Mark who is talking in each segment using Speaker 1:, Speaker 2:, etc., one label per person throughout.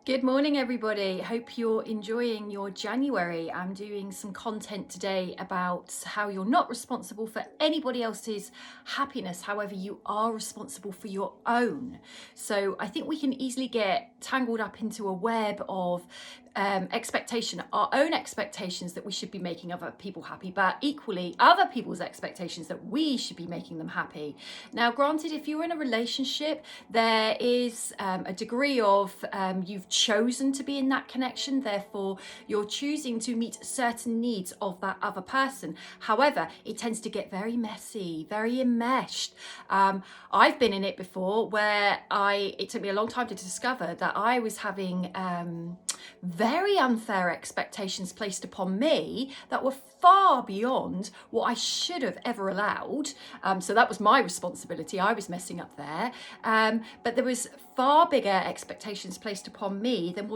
Speaker 1: Good morning, everybody. Hope you're enjoying your January. I'm doing some content today about how you're not responsible for anybody else's happiness. However, you are responsible for your own. So I think we can easily get tangled up into a web of expectation, our own expectations that we should be making other people happy, but equally other people's expectations that we should be making them happy. Now, granted, if you're in a relationship, there is a degree of you've chosen to be in that connection, therefore you're choosing to meet certain needs of that other person. However, it tends to get very messy, very enmeshed. I've been in it before where it took me a long time to discover that I was having very unfair expectations placed upon me that were far beyond what I should have ever allowed. So that was my responsibility. I was messing up there. But there was far bigger expectations placed upon me than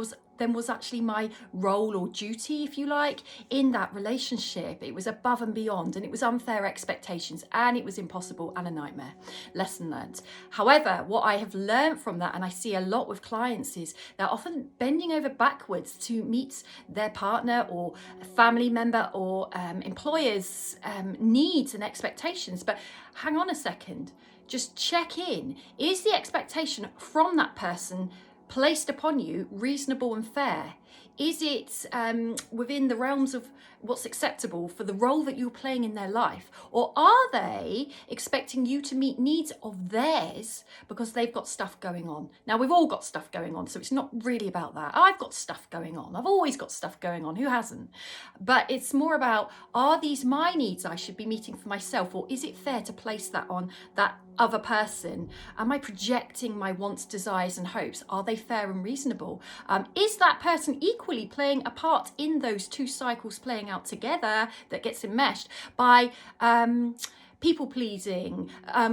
Speaker 1: was actually my role or duty, if you like, in that relationship. It was above and beyond, and it was unfair expectations, and it was impossible and a nightmare. Lesson learned. However, what I have learned from that, and I see a lot with clients, is they're often bending over backwards to meet their partner or a family member or employer's needs and expectations. But hang on a second, just check in. Is the expectation from that person placed upon you reasonable and fair? Is it within the realms of what's acceptable for the role that you're playing in their life? Or are they expecting you to meet needs of theirs because they've got stuff going on? Now, we've all got stuff going on, so it's not really about that. I've got stuff going on. I've always got stuff going on. Who hasn't? But it's more about, are these my needs I should be meeting for myself? Or is it fair to place that on that other person? Am I projecting my wants, desires and hopes? Are they fair and reasonable? Is that person equally playing a part in those two cycles playing out together that gets enmeshed by people pleasing,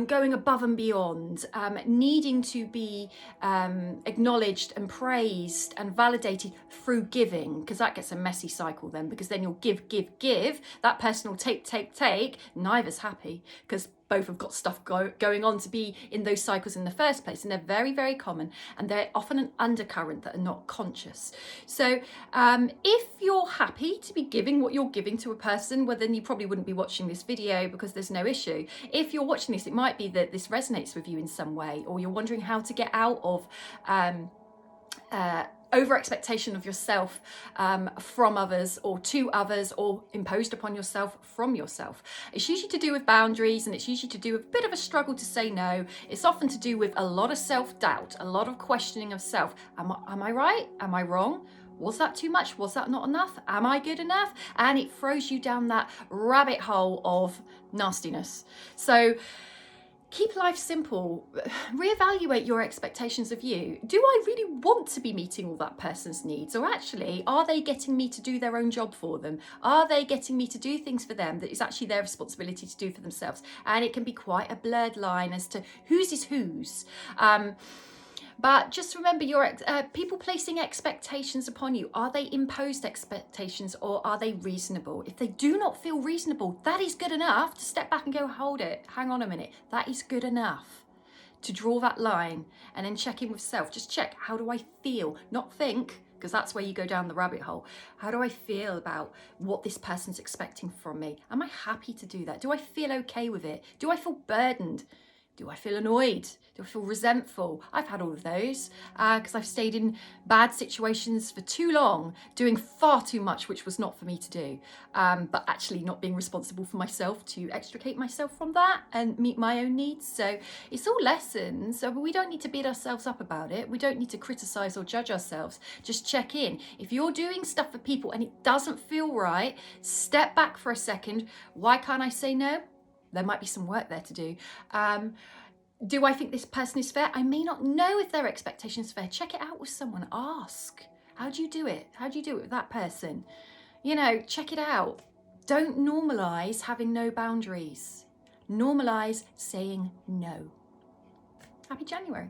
Speaker 1: going above and beyond, needing to be acknowledged and praised and validated through giving? Because that gets a messy cycle then, because then you'll give, that person will take, neither's happy, because both have got stuff going on to be in those cycles in the first place. And they're very, very common. And they're often an undercurrent that are not conscious. So if you're happy to be giving what you're giving to a person, well, then you probably wouldn't be watching this video because there's no issue. If you're watching this, it might be that this resonates with you in some way, or you're wondering how to get out of over expectation of yourself from others or to others, or imposed upon yourself from yourself. It's usually to do with boundaries, and it's usually to do with a bit of a struggle to say no. It's often to do with a lot of self-doubt, a lot of questioning of self. Am I right? Am I wrong? Was that too much? Was that not enough? Am I good enough? And it throws you down that rabbit hole of nastiness. So keep life simple. Reevaluate your expectations of you. Do I really want to be meeting all that person's needs? Or actually, are they getting me to do their own job for them? Are they getting me to do things for them that is actually their responsibility to do for themselves? And it can be quite a blurred line as to whose is whose. But just remember, your people placing expectations upon you, are they imposed expectations or are they reasonable? If they do not feel reasonable, that is good enough to step back and go, hold it, hang on a minute. That is good enough to draw that line and then check in with self. Just check, how do I feel? Not think, because that's where you go down the rabbit hole. How do I feel about what this person's expecting from me? Am I happy to do that? Do I feel okay with it? Do I feel burdened? Do I feel annoyed? Do I feel resentful? I've had all of those because I've stayed in bad situations for too long, doing far too much, which was not for me to do, but actually not being responsible for myself to extricate myself from that and meet my own needs. So it's all lessons. So we don't need to beat ourselves up about it. We don't need to criticize or judge ourselves. Just check in. If you're doing stuff for people and it doesn't feel right, step back for a second. Why can't I say no? There might be some work there to do. Do I think this person is fair? I may not know if their expectation is fair. Check it out with someone. Ask. How do you do it? How do you do it with that person? You know, check it out. Don't normalize having no boundaries. Normalize saying no. Happy January.